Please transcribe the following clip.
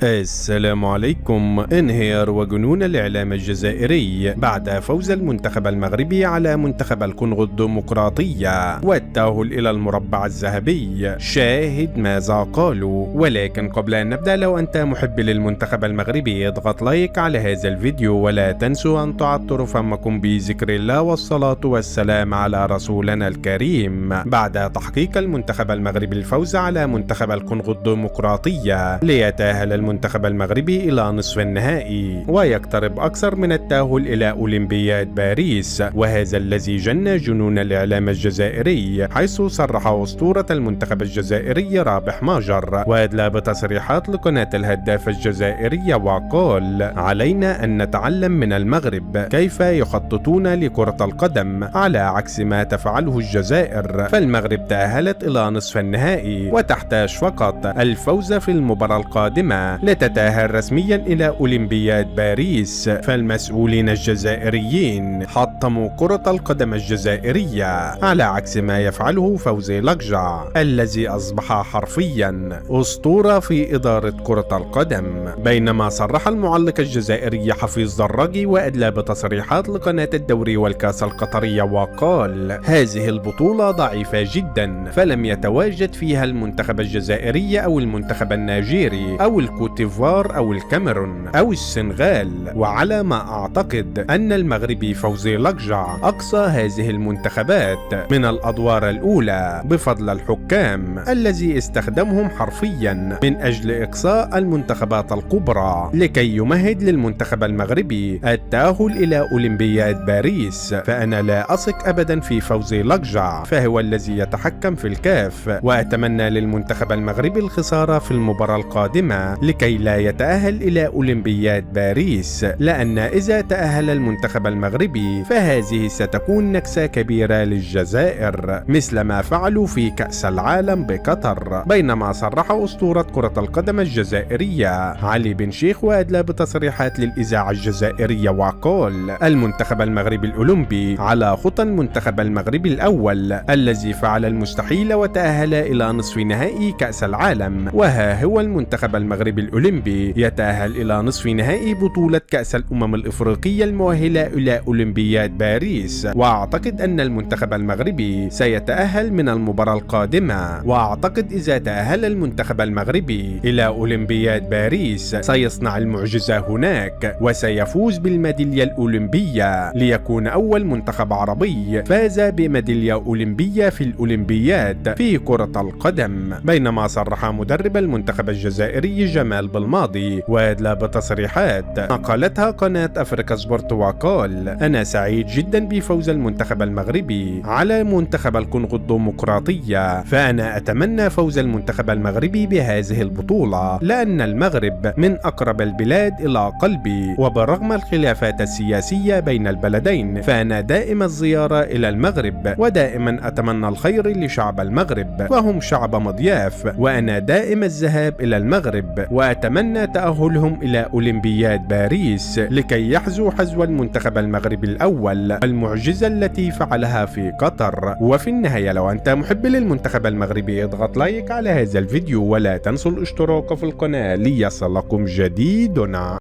السلام عليكم. انهيار وجنون الإعلام الجزائري بعد فوز المنتخب المغربي على منتخب الكونغو الديمقراطية والتأهل إلى المربع الذهبي. شاهد ماذا قالوا. ولكن قبل أن نبدأ، لو أنت محب للمنتخب المغربي اضغط لايك على هذا الفيديو، ولا تنسوا أن تعطروا فمكم بذكر الله والصلاة والسلام على رسولنا الكريم. بعد تحقيق المنتخب المغربي الفوز على منتخب الكونغو الديمقراطية ليتأهل المنتخب المغربي إلى نصف النهائي ويقترب أكثر من التأهل إلى أولمبياد باريس، وهذا الذي جن جنون الإعلام الجزائري، حيث صرح أسطورة المنتخب الجزائري رابح ماجر وأدلى بتصريحات لقناة الهداف الجزائرية وقال: علينا أن نتعلم من المغرب كيف يخططون لكرة القدم على عكس ما تفعله الجزائر، فالمغرب تأهلت إلى نصف النهائي وتحتاج فقط الفوز في المباراة القادمة لتتأهل رسميا إلى أولمبياد باريس. فالمسؤولين الجزائريين حطموا كرة القدم الجزائرية على عكس ما يفعله فوزي لقجع الذي أصبح حرفيا أسطورة في إدارة كرة القدم. بينما صرح المعلق الجزائري حفيظ دراجي وأدلى بتصريحات لقناة الدوري والكاس القطرية وقال: هذه البطولة ضعيفة جدا، فلم يتواجد فيها المنتخب الجزائري أو المنتخب النيجيري أو الكوتيفوار أو الكاميرون أو السنغال، وعلى ما أعتقد أن المغربي فوزي لقجع أقصى هذه المنتخبات من الأدوار الأولى بفضل الحكام الذي استخدمهم حرفيا من أجل إقصاء المنتخبات الكبرى لكي يمهد للمنتخب المغربي التأهل إلى أولمبياد باريس. فأنا لا أثق أبدا في فوزي لقجع، فهو الذي يتحكم في الكاف، وأتمنى للمنتخب المغربي الخسارة في المباراة القادمة لكي لا يتأهل إلى أولمبياد باريس، لأن إذا تأهل المنتخب المغربي فهذه ستكون نكسة كبيرة للجزائر مثل ما فعلوا في كأس العالم بقطر. بينما صرح أسطورة كرة القدم الجزائرية علي بن شيخ وأدلى بتصريحات للإذاعة الجزائرية وقال: المنتخب المغربي الأولمبي على خطى المنتخب المغربي الأول الذي فعل المستحيل وتأهل إلى نصف نهائي كأس العالم، وها هو المنتخب المغربي الأولمبي يتأهل إلى نصف نهائي بطولة كأس الأمم الإفريقية المؤهلة إلى أولمبياد باريس. وأعتقد أن المنتخب المغربي سيتأهل من المباراة القادمة، وأعتقد إذا تأهل المنتخب المغربي إلى أولمبياد باريس سيصنع المعجزة هناك وسيفوز بالميدالية الأولمبية ليكون أول منتخب عربي فاز بميدالية أولمبية في الأولمبياد في كرة القدم. بينما صرح مدرب المنتخب الجزائري جمال بالماضي وأدلى بتصريحات نقلتها قناة أفريكا سبورت وقال: أنا سعيد جدا بفوز المنتخب المغربي على منتخب الكونغو الديمقراطية، فأنا أتمنى فوز المنتخب المغربي بهذه البطولة لأن المغرب من أقرب البلاد إلى قلبي، وبرغم الخلافات السياسية بين البلدين فأنا دائم الزيارة إلى المغرب ودائما أتمنى الخير لشعب المغرب، وهم شعب مضياف، وأنا دائم الذهاب إلى المغرب وأتمنى تأهلهم إلى أولمبياد باريس لكي يحذوا حذو المنتخب المغربي الأول المعجزة التي فعلها في قطر. وفي النهاية، لو أنت محب للمنتخب المغربي اضغط لايك على هذا الفيديو، ولا تنسوا الاشتراك في القناة ليصلكم جديدنا.